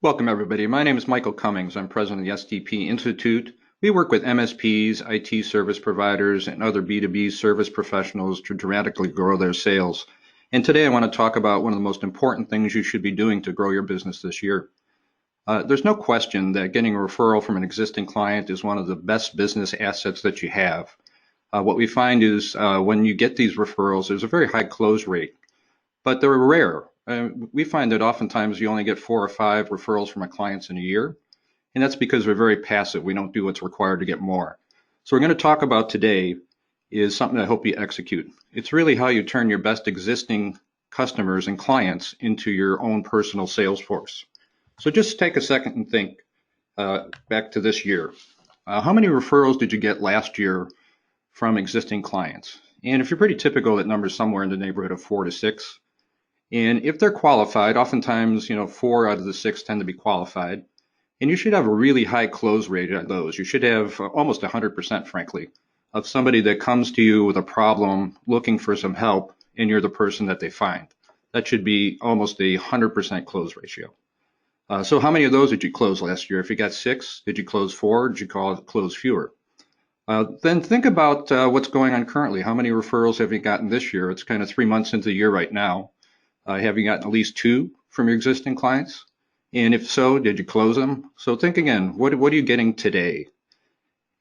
Welcome, everybody. My name is Michael Cummings. I'm president of the STP Institute. We work with MSPs, IT service providers, and other B2B service professionals to dramatically grow their sales. And today I want to talk about one of the most important things you should be doing to grow your business this year. There's no question that getting a referral from an existing client is one of the best business assets that you have. What we find is when you get these referrals, there's a very high close rate, but they're rare. We find that oftentimes you only get 4 or 5 referrals from our clients in a year, and that's because we're very passive. We don't do what's required to get more. So we're going to talk about today is something I hope you execute. It's really how you turn your best existing customers and clients into your own personal sales force. So just take a second and think back to this year. How many referrals did you get last year from existing clients? And if you're pretty typical, that number is somewhere in the neighborhood of 4 to 6. And if they're qualified, oftentimes, 4 out of the 6 tend to be qualified. And you should have a really high close rate on those. You should have almost 100%, frankly, of somebody that comes to you with a problem, looking for some help, and you're the person that they find. That should be almost a 100% close ratio. So how many of those did you close last year? If you got 6, did you close 4? Did you close fewer? Then think about what's going on currently. How many referrals have you gotten this year? It's kind of 3 months into the year right now. Have you gotten at least 2 from your existing clients? And if so, did you close them? So think again, what are you getting today?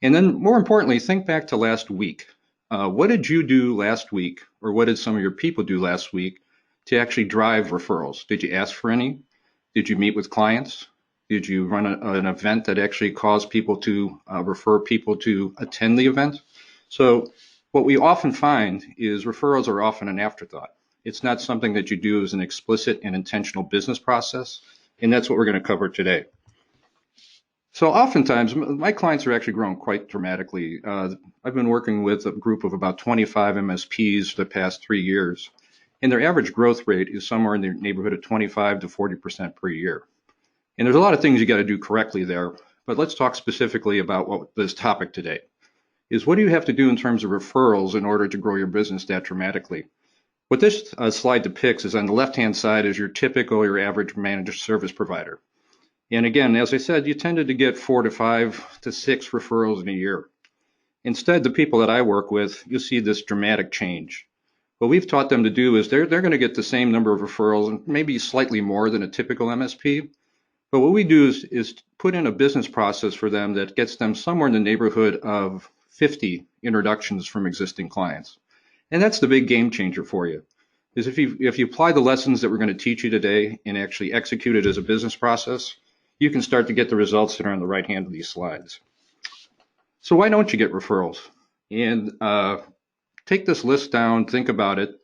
And then more importantly, think back to last week. What did you do last week, or what did some of your people do last week to actually drive referrals? Did you ask for any? Did you meet with clients? Did you run an event that actually caused people to refer people to attend the event? So what we often find is referrals are often an afterthought. It's not something that you do as an explicit and intentional business process, and that's what we're going to cover today. So oftentimes, my clients are actually growing quite dramatically. I've been working with a group of about 25 MSPs for the past 3 years, and their average growth rate is somewhere in the neighborhood of 25 to 40% per year. And there's a lot of things you got to do correctly there, but let's talk specifically about what this topic today is. What do you have to do in terms of referrals in order to grow your business that dramatically? What this slide depicts is on the left-hand side is your average managed service provider. And again, as I said, you tended to get 4 to 5 to 6 referrals in a year. Instead, the people that I work with, you'll see this dramatic change. What we've taught them to do is they're going to get the same number of referrals and maybe slightly more than a typical MSP. But what we do is put in a business process for them that gets them somewhere in the neighborhood of 50 introductions from existing clients. And that's the big game changer for you, is if you apply the lessons that we're going to teach you today and actually execute it as a business process, you can start to get the results that are on the right hand of these slides. So why don't you get referrals? And take this list down, think about it.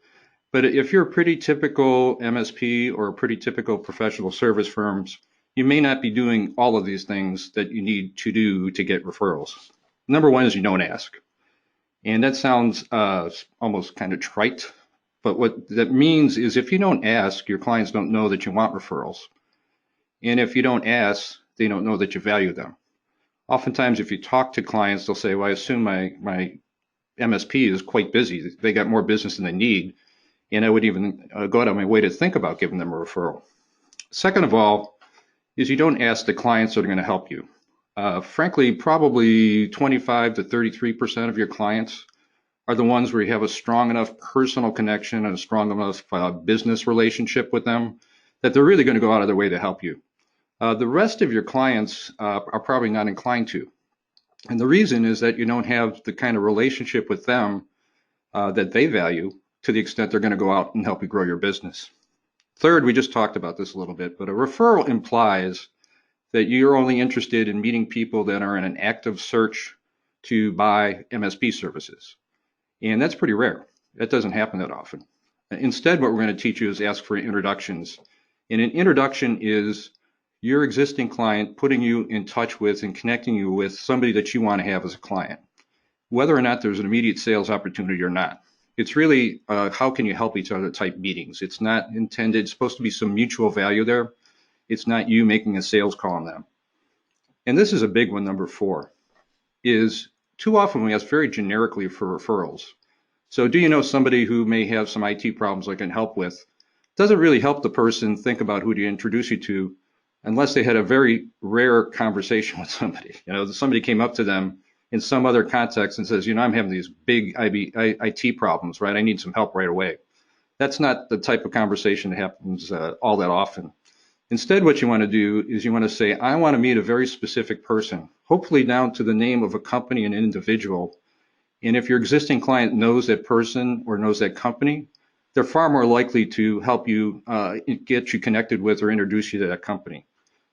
But if you're a pretty typical MSP or a pretty typical professional service firms, you may not be doing all of these things that you need to do to get referrals. Number one is you don't ask. And that sounds almost kind of trite, but what that means is if you don't ask, your clients don't know that you want referrals. And if you don't ask, they don't know that you value them. Oftentimes, if you talk to clients, they'll say, well, I assume my MSP is quite busy. They got more business than they need. And I would even go out of my way to think about giving them a referral. Second of all, is you don't ask the clients that are going to help you. Frankly, probably 25 to 33% of your clients are the ones where you have a strong enough personal connection and a strong enough business relationship with them that they're really going to go out of their way to help you. The rest of your clients are probably not inclined to. And the reason is that you don't have the kind of relationship with them that they value to the extent they're going to go out and help you grow your business. Third, we just talked about this a little bit, but a referral implies that you're only interested in meeting people that are in an active search to buy MSP services. And that's pretty rare. That doesn't happen that often. Instead, what we're going to teach you is ask for introductions. And an introduction is your existing client putting you in touch with and connecting you with somebody that you want to have as a client, whether or not there's an immediate sales opportunity or not. It's really how can you help each other type meetings. It's not intended, it's supposed to be some mutual value there. It's not you making a sales call on them. And this is a big one, number 4, is too often we ask very generically for referrals. So do you know somebody who may have some IT problems I can help with? Doesn't really help the person think about who to introduce you to, unless they had a very rare conversation with somebody. Somebody came up to them in some other context and says, I'm having these big IT problems, right? I need some help right away. That's not the type of conversation that happens all that often. Instead, what you want to do is you want to say, I want to meet a very specific person, hopefully down to the name of a company and individual. And if your existing client knows that person or knows that company, they're far more likely to help you get you connected with or introduce you to that company.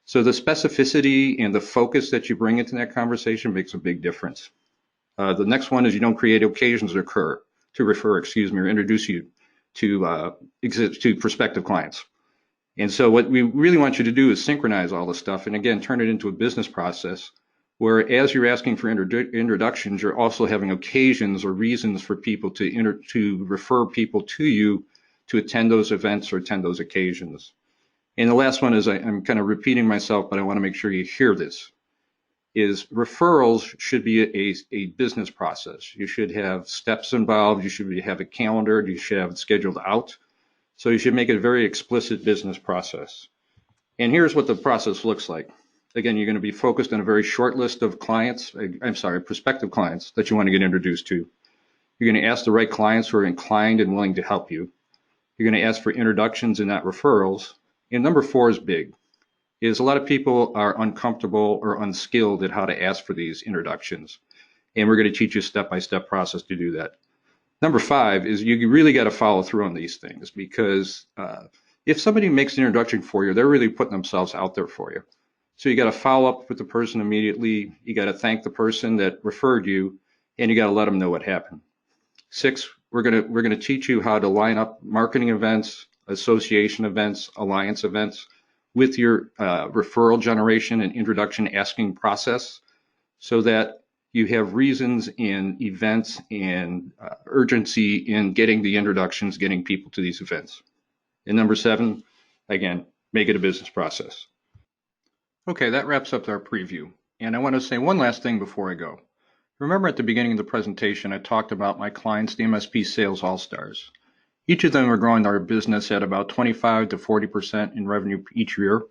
So the specificity and the focus that you bring into that conversation makes a big difference. The next one is you don't create occasions to refer, or introduce you to prospective clients. And so what we really want you to do is synchronize all this stuff and again, turn it into a business process where as you're asking for introductions, you're also having occasions or reasons for people to refer people to you to attend those events or attend those occasions. And the last one is I'm kind of repeating myself, but I want to make sure you hear this, is referrals should be a business process. You should have steps involved. You should have it calendared. You should have it scheduled out. So you should make it a very explicit business process. And here's what the process looks like. Again, you're going to be focused on a very short list of prospective clients that you want to get introduced to. You're going to ask the right clients who are inclined and willing to help you. You're going to ask for introductions and not referrals. And number 4 is big, is a lot of people are uncomfortable or unskilled at how to ask for these introductions. And we're going to teach you a step-by-step process to do that. Number 5 is you really got to follow through on these things because if somebody makes an introduction for you, they're really putting themselves out there for you. So you got to follow up with the person immediately. You got to thank the person that referred you, and you got to let them know what happened. 6, we're gonna teach you how to line up marketing events, association events, alliance events with your referral generation and introduction asking process, so that you have reasons and events and urgency in getting the introductions, getting people to these events. And number 7, again, make it a business process. Okay, that wraps up our preview. And I want to say one last thing before I go. Remember at the beginning of the presentation, I talked about my clients, the MSP Sales All-Stars. Each of them are growing their business at about 25 to 40% in revenue each year.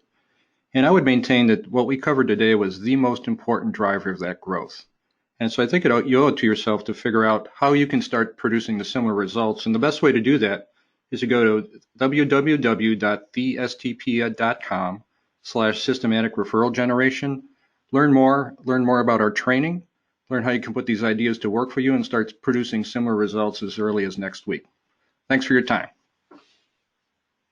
And I would maintain that what we covered today was the most important driver of that growth. And so I think you owe it to yourself to figure out how you can start producing the similar results. And the best way to do that is to go to www.thestp.com/systematic referral generation. Learn more about our training, learn how you can put these ideas to work for you and start producing similar results as early as next week. Thanks for your time.